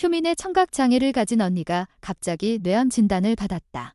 효민의 청각장애를 가진 언니가 갑자기 뇌암 진단을 받았다.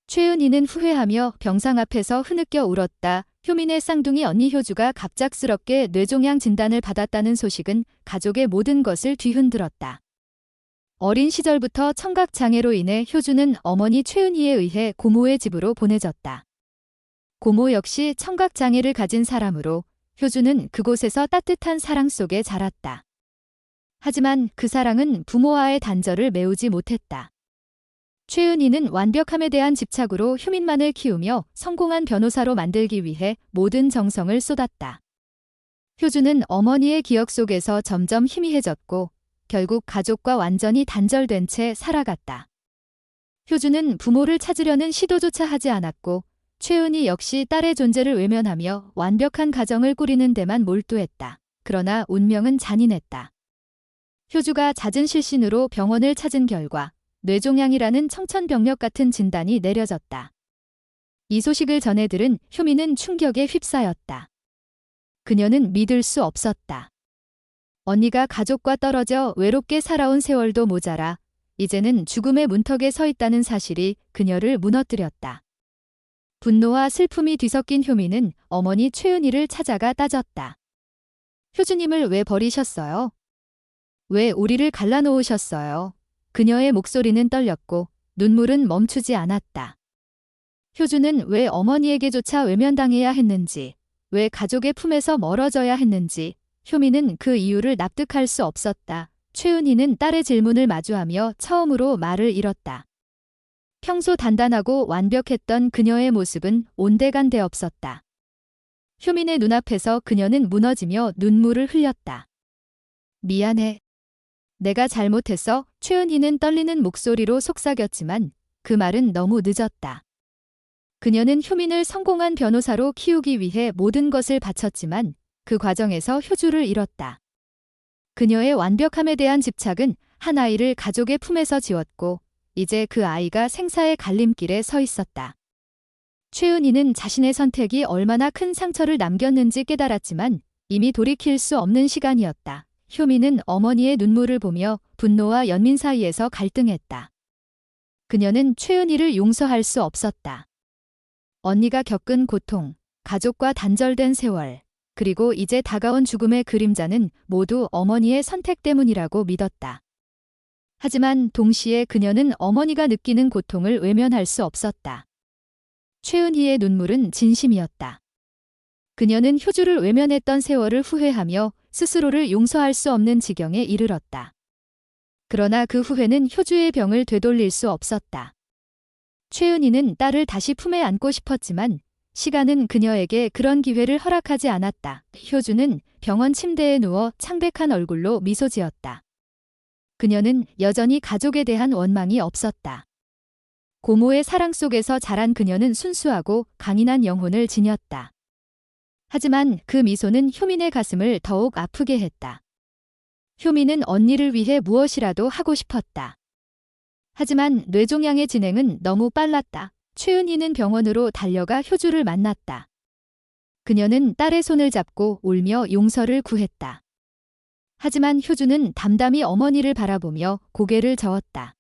최은희는 후회하며 병상 앞에서 흐느껴 울었다. 효민의 쌍둥이 언니 효주가 갑작스럽게 뇌종양 진단을 받았다는 소식은 가족의 모든 것을 뒤흔들었다. 어린 시절부터 청각장애로 인해 효주는 어머니 최은희에 의해 고모의 집으로 보내졌다. 고모 역시 청각장애를 가진 사람으로 효주는 그곳에서 따뜻한 사랑 속에 자랐다. 하지만 그 사랑은 부모와의 단절을 메우지 못했다. 최은희는 완벽함에 대한 집착으로 효민만을 키우며 성공한 변호사로 만들기 위해 모든 정성을 쏟았다. 효주는 어머니의 기억 속에서 점점 희미해졌고 결국 가족과 완전히 단절된 채 살아갔다. 효주는 부모를 찾으려는 시도조차 하지 않았고 최은희 역시 딸의 존재를 외면하며 완벽한 가정을 꾸리는 데만 몰두했다. 그러나 운명은 잔인했다. 효주가 잦은 실신으로 병원을 찾은 결과 뇌종양이라는 청천벽력 같은 진단이 내려졌다. 이 소식을 전해 들은 효민은 충격에 휩싸였다. 그녀는 믿을 수 없었다. 언니가 가족과 떨어져 외롭게 살아온 세월도 모자라 이제는 죽음의 문턱에 서 있다는 사실이 그녀를 무너뜨렸다. 분노와 슬픔이 뒤섞인 효민은 어머니 최은희를 찾아가 따졌다. 효주님을 왜 버리셨어요? 왜 우리를 갈라놓으셨어요? 그녀의 목소리는 떨렸고 눈물은 멈추지 않았다. 효주는 왜 어머니에게조차 외면당해야 했는지, 왜 가족의 품에서 멀어져야 했는지, 효민은 그 이유를 납득할 수 없었다. 최은희는 딸의 질문을 마주하며 처음으로 말을 잃었다. 평소 단단하고 완벽했던 그녀의 모습은 온데간데 없었다. 효민의 눈앞에서 그녀는 무너지며 눈물을 흘렸다. 미안해. 내가 잘못했어. 최은희는 떨리는 목소리로 속삭였지만 그 말은 너무 늦었다. 그녀는 효민을 성공한 변호사로 키우기 위해 모든 것을 바쳤지만 그 과정에서 효주를 잃었다. 그녀의 완벽함에 대한 집착은 한 아이를 가족의 품에서 지웠고 이제 그 아이가 생사의 갈림길에 서 있었다. 최은희는 자신의 선택이 얼마나 큰 상처를 남겼는지 깨달았지만 이미 돌이킬 수 없는 시간이었다. 효민은 어머니의 눈물을 보며 분노와 연민 사이에서 갈등했다. 그녀는 최은희를 용서할 수 없었다. 언니가 겪은 고통, 가족과 단절된 세월, 그리고 이제 다가온 죽음의 그림자는 모두 어머니의 선택 때문이라고 믿었다. 하지만 동시에 그녀는 어머니가 느끼는 고통을 외면할 수 없었다. 최은희의 눈물은 진심이었다. 그녀는 효주를 외면했던 세월을 후회하며 스스로를 용서할 수 없는 지경에 이르렀다. 그러나 그 후회는 효주의 병을 되돌릴 수 없었다. 최은희는 딸을 다시 품에 안고 싶었지만 시간은 그녀에게 그런 기회를 허락하지 않았다. 효주는 병원 침대에 누워 창백한 얼굴로 미소 지었다. 그녀는 여전히 가족에 대한 원망이 없었다. 고모의 사랑 속에서 자란 그녀는 순수하고 강인한 영혼을 지녔다. 하지만 그 미소는 효민의 가슴을 더욱 아프게 했다. 효민은 언니를 위해 무엇이라도 하고 싶었다. 하지만 뇌종양의 진행은 너무 빨랐다. 최은희는 병원으로 달려가 효주를 만났다. 그녀는 딸의 손을 잡고 울며 용서를 구했다. 하지만 효주는 담담히 어머니를 바라보며 고개를 저었다.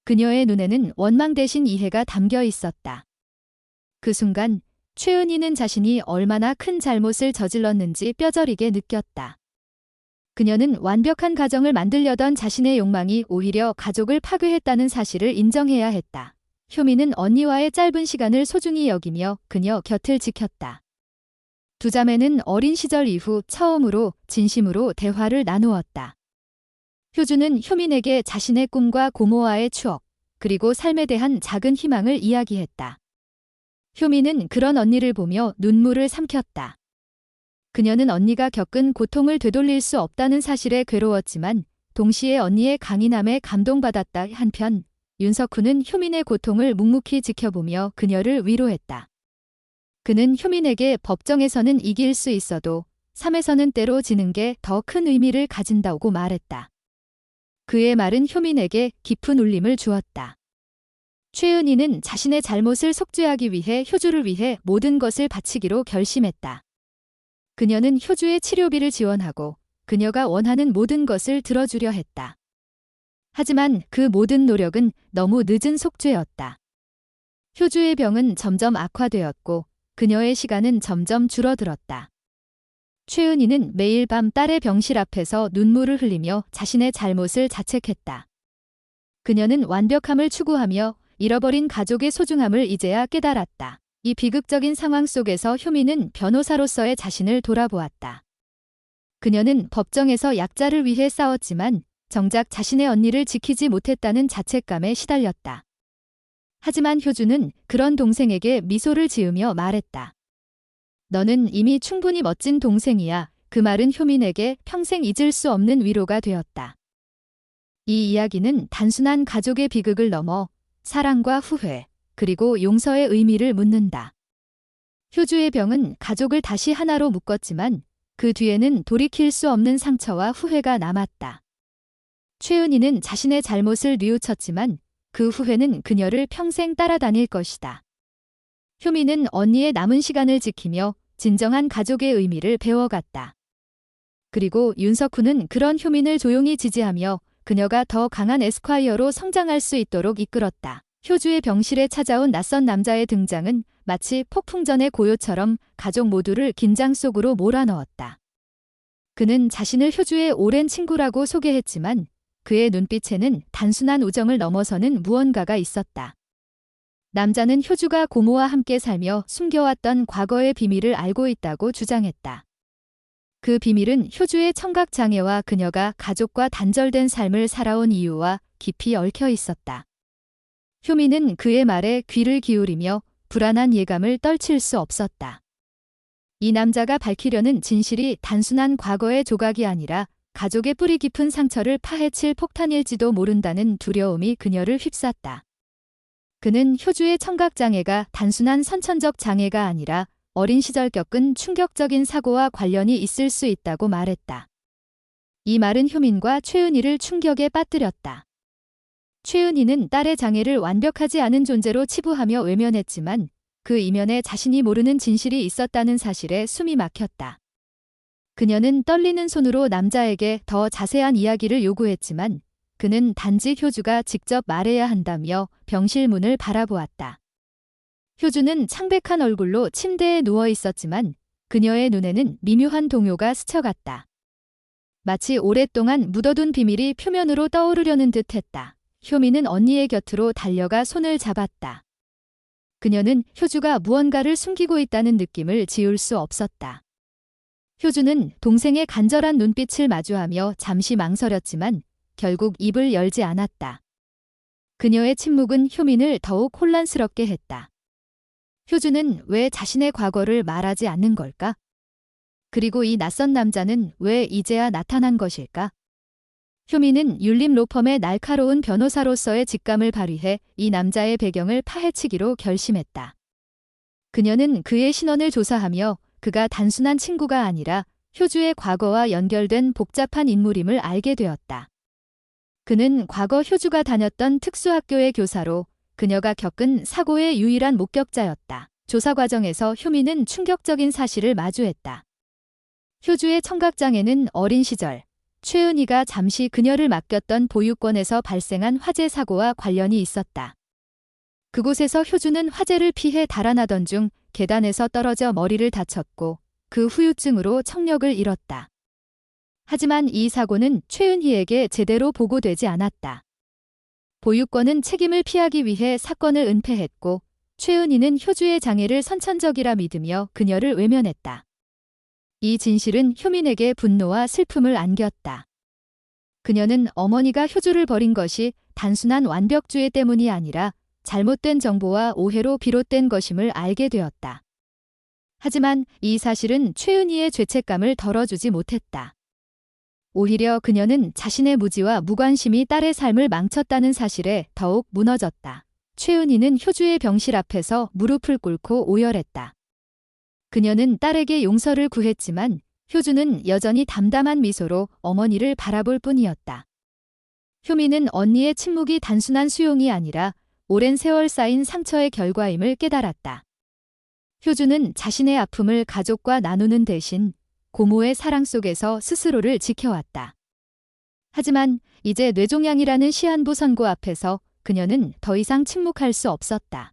그녀의 눈에는 원망 대신 이해가 담겨 있었다. 그 순간 최은희는 자신이 얼마나 큰 잘못을 저질렀는지 뼈저리게 느꼈다. 그녀는 완벽한 가정을 만들려던 자신의 욕망이 오히려 가족을 파괴했다는 사실을 인정해야 했다. 효민은 언니와의 짧은 시간을 소중히 여기며 그녀 곁을 지켰다. 두 자매는 어린 시절 이후 처음으로 진심으로 대화를 나누었다. 효주는 효민에게 자신의 꿈과 고모와의 추억, 그리고 삶에 대한 작은 희망을 이야기했다. 효민은 그런 언니를 보며 눈물을 삼켰다. 그녀는 언니가 겪은 고통을 되돌릴 수 없다는 사실에 괴로웠지만 동시에 언니의 강인함에 감동받았다. 한편 윤석훈은 효민의 고통을 묵묵히 지켜보며 그녀를 위로했다. 그는 효민에게 법정에서는 이길 수 있어도 삶에서는 때로 지는 게 더 큰 의미를 가진다고 말했다. 그의 말은 효민에게 깊은 울림을 주었다. 최은희는 자신의 잘못을 속죄하기 위해 효주를 위해 모든 것을 바치기로 결심했다. 그녀는 효주의 치료비를 지원하고 그녀가 원하는 모든 것을 들어주려 했다. 하지만 그 모든 노력은 너무 늦은 속죄였다. 효주의 병은 점점 악화되었고 그녀의 시간은 점점 줄어들었다. 최은희는 매일 밤 딸의 병실 앞에서 눈물을 흘리며 자신의 잘못을 자책했다. 그녀는 완벽함을 추구하며 잃어버린 가족의 소중함을 이제야 깨달았다. 이 비극적인 상황 속에서 효미는 변호사로서의 자신을 돌아보았다. 그녀는 법정에서 약자를 위해 싸웠지만 정작 자신의 언니를 지키지 못했다는 자책감에 시달렸다. 하지만 효주는 그런 동생에게 미소를 지으며 말했다. 너는 이미 충분히 멋진 동생이야. 그 말은 효민에게 평생 잊을 수 없는 위로가 되었다. 이 이야기는 단순한 가족의 비극을 넘어 사랑과 후회, 그리고 용서의 의미를 묻는다. 효주의 병은 가족을 다시 하나로 묶었지만 그 뒤에는 돌이킬 수 없는 상처와 후회가 남았다. 최은희는 자신의 잘못을 뉘우쳤지만 그 후회는 그녀를 평생 따라다닐 것이다. 효미는 언니의 남은 시간을 지키며 진정한 가족의 의미를 배워갔다. 그리고 윤석훈은 그런 효민을 조용히 지지하며 그녀가 더 강한 에스콰이어로 성장할 수 있도록 이끌었다. 효주의 병실에 찾아온 낯선 남자의 등장은 마치 폭풍전의 고요처럼 가족 모두를 긴장 속으로 몰아넣었다. 그는 자신을 효주의 오랜 친구라고 소개했지만 그의 눈빛에는 단순한 우정을 넘어서는 무언가가 있었다. 남자는 효주가 고모와 함께 살며 숨겨왔던 과거의 비밀을 알고 있다고 주장했다. 그 비밀은 효주의 청각장애와 그녀가 가족과 단절된 삶을 살아온 이유와 깊이 얽혀 있었다. 효미는 그의 말에 귀를 기울이며 불안한 예감을 떨칠 수 없었다. 이 남자가 밝히려는 진실이 단순한 과거의 조각이 아니라 가족의 뿌리 깊은 상처를 파헤칠 폭탄일지도 모른다는 두려움이 그녀를 휩쌌다. 그는 효주의 청각장애가 단순한 선천적 장애가 아니라 어린 시절 겪은 충격적인 사고와 관련이 있을 수 있다고 말했다. 이 말은 효민과 최은희를 충격에 빠뜨렸다. 최은희는 딸의 장애를 완벽하지 않은 존재로 치부하며 외면했지만 그 이면에 자신이 모르는 진실이 있었다는 사실에 숨이 막혔다. 그녀는 떨리는 손으로 남자에게 더 자세한 이야기를 요구했지만 그는 단지 효주가 직접 말해야 한다며 병실 문을 바라보았다. 효주는 창백한 얼굴로 침대에 누워 있었지만 그녀의 눈에는 미묘한 동요가 스쳐갔다. 마치 오랫동안 묻어둔 비밀이 표면으로 떠오르려는 듯했다. 효미는 언니의 곁으로 달려가 손을 잡았다. 그녀는 효주가 무언가를 숨기고 있다는 느낌을 지울 수 없었다. 효주는 동생의 간절한 눈빛을 마주하며 잠시 망설였지만 결국 입을 열지 않았다. 그녀의 침묵은 효민을 더욱 혼란스럽게 했다. 효주는 왜 자신의 과거를 말하지 않는 걸까? 그리고 이 낯선 남자는 왜 이제야 나타난 것일까? 효민은 율림 로펌의 날카로운 변호사로서의 직감을 발휘해 이 남자의 배경을 파헤치기로 결심했다. 그녀는 그의 신원을 조사하며 그가 단순한 친구가 아니라 효주의 과거와 연결된 복잡한 인물임을 알게 되었다. 그는 과거 효주가 다녔던 특수학교의 교사로 그녀가 겪은 사고의 유일한 목격자였다. 조사 과정에서 효민은 충격적인 사실을 마주했다. 효주의 청각장애는 어린 시절 최은희가 잠시 그녀를 맡겼던 보육원에서 발생한 화재 사고와 관련이 있었다. 그곳에서 효주는 화재를 피해 달아나던 중 계단에서 떨어져 머리를 다쳤고 그 후유증으로 청력을 잃었다. 하지만 이 사고는 최은희에게 제대로 보고되지 않았다. 보육원은 책임을 피하기 위해 사건을 은폐했고 최은희는 효주의 장애를 선천적이라 믿으며 그녀를 외면했다. 이 진실은 효민에게 분노와 슬픔을 안겼다. 그녀는 어머니가 효주를 버린 것이 단순한 완벽주의 때문이 아니라 잘못된 정보와 오해로 비롯된 것임을 알게 되었다. 하지만 이 사실은 최은희의 죄책감을 덜어주지 못했다. 오히려 그녀는 자신의 무지와 무관심이 딸의 삶을 망쳤다는 사실에 더욱 무너졌다. 최은희는 효주의 병실 앞에서 무릎을 꿇고 오열했다. 그녀는 딸에게 용서를 구했지만 효주는 여전히 담담한 미소로 어머니를 바라볼 뿐이었다. 효미는 언니의 침묵이 단순한 수용이 아니라 오랜 세월 쌓인 상처의 결과임을 깨달았다. 효주는 자신의 아픔을 가족과 나누는 대신 고모의 사랑 속에서 스스로를 지켜왔다. 하지만 이제 뇌종양이라는 시한부 선고 앞에서 그녀는 더 이상 침묵할 수 없었다.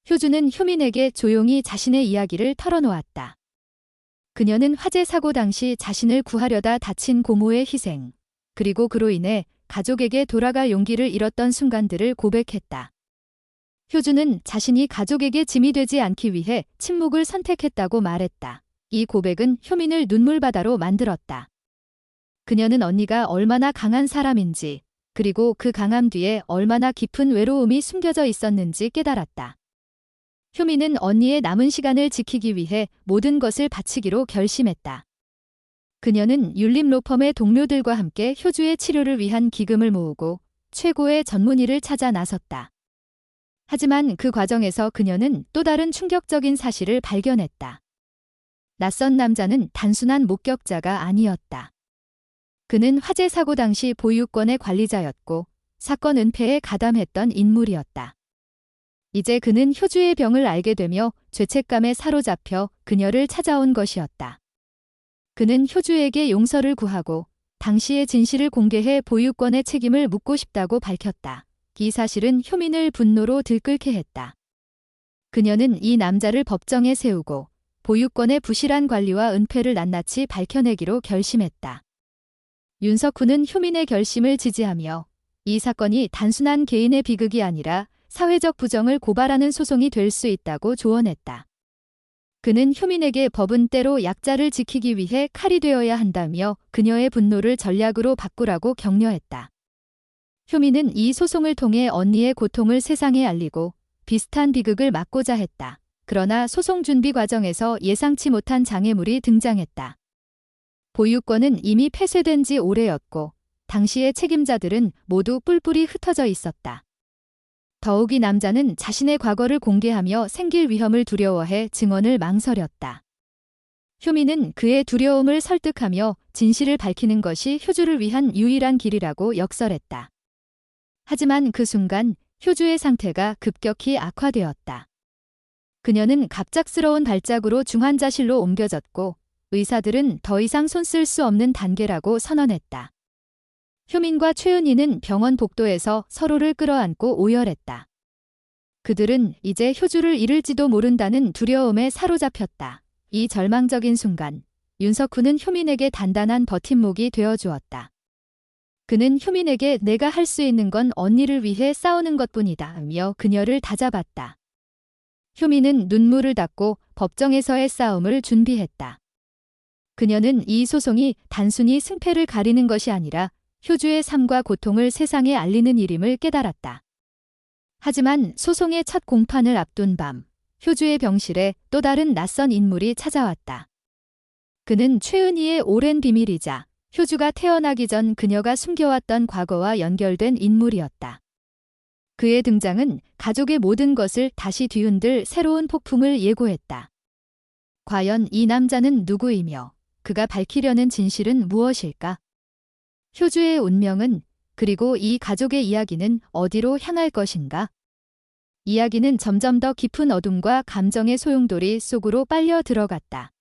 효주는 효민에게 조용히 자신의 이야기를 털어놓았다. 그녀는 화재 사고 당시 자신을 구하려다 다친 고모의 희생, 그리고 그로 인해 가족에게 돌아갈 용기를 잃었던 순간들을 고백했다. 효주는 자신이 가족에게 짐이 되지 않기 위해 침묵을 선택했다고 말했다. 이 고백은 효민을 눈물바다로 만들었다. 그녀는 언니가 얼마나 강한 사람인지, 그리고 그 강함 뒤에 얼마나 깊은 외로움이 숨겨져 있었는지 깨달았다. 효민은 언니의 남은 시간을 지키기 위해 모든 것을 바치기로 결심했다. 그녀는 율림 로펌의 동료들과 함께 효주의 치료를 위한 기금을 모으고 최고의 전문의를 찾아 나섰다. 하지만 그 과정에서 그녀는 또 다른 충격적인 사실을 발견했다. 낯선 남자는 단순한 목격자가 아니었다. 그는 화재 사고 당시 보유권의 관리자였고 사건 은폐에 가담했던 인물이었다. 이제 그는 효주의 병을 알게 되며 죄책감에 사로잡혀 그녀를 찾아온 것이었다. 그는 효주에게 용서를 구하고 당시의 진실을 공개해 보유권의 책임을 묻고 싶다고 밝혔다. 이 사실은 효민을 분노로 들끓게 했다. 그녀는 이 남자를 법정에 세우고 보유권의 부실한 관리와 은폐를 낱낱이 밝혀내기로 결심했다. 윤석훈은 효민의 결심을 지지하며 이 사건이 단순한 개인의 비극이 아니라 사회적 부정을 고발하는 소송이 될 수 있다고 조언했다. 그는 효민에게 법은 때로 약자를 지키기 위해 칼이 되어야 한다며 그녀의 분노를 전략으로 바꾸라고 격려했다. 효민은 이 소송을 통해 언니의 고통을 세상에 알리고 비슷한 비극을 막고자 했다. 그러나 소송 준비 과정에서 예상치 못한 장애물이 등장했다. 보유권은 이미 폐쇄된 지 오래였고 당시의 책임자들은 모두 뿔뿔이 흩어져 있었다. 더욱이 남자는 자신의 과거를 공개하며 생길 위험을 두려워해 증언을 망설였다. 효민은 그의 두려움을 설득하며 진실을 밝히는 것이 효주를 위한 유일한 길이라고 역설했다. 하지만 그 순간 효주의 상태가 급격히 악화되었다. 그녀는 갑작스러운 발작으로 중환자실로 옮겨졌고 의사들은 더 이상 손쓸 수 없는 단계라고 선언했다. 효민과 최은희는 병원 복도에서 서로를 끌어안고 오열했다. 그들은 이제 효주를 잃을지도 모른다는 두려움에 사로잡혔다. 이 절망적인 순간, 윤석훈은 효민에게 단단한 버팀목이 되어주었다. 그는 효민에게 내가 할 수 있는 건 언니를 위해 싸우는 것뿐이다 하며 그녀를 다잡았다. 효민은 눈물을 닦고 법정에서의 싸움을 준비했다. 그녀는 이 소송이 단순히 승패를 가리는 것이 아니라 효주의 삶과 고통을 세상에 알리는 일임을 깨달았다. 하지만 소송의 첫 공판을 앞둔 밤, 효주의 병실에 또 다른 낯선 인물이 찾아왔다. 그는 최은희의 오랜 비밀이자 효주가 태어나기 전 그녀가 숨겨왔던 과거와 연결된 인물이었다. 그의 등장은 가족의 모든 것을 다시 뒤흔들 새로운 폭풍을 예고했다. 과연 이 남자는 누구이며 그가 밝히려는 진실은 무엇일까? 효주의 운명은, 그리고 이 가족의 이야기는 어디로 향할 것인가? 이야기는 점점 더 깊은 어둠과 감정의 소용돌이 속으로 빨려 들어갔다.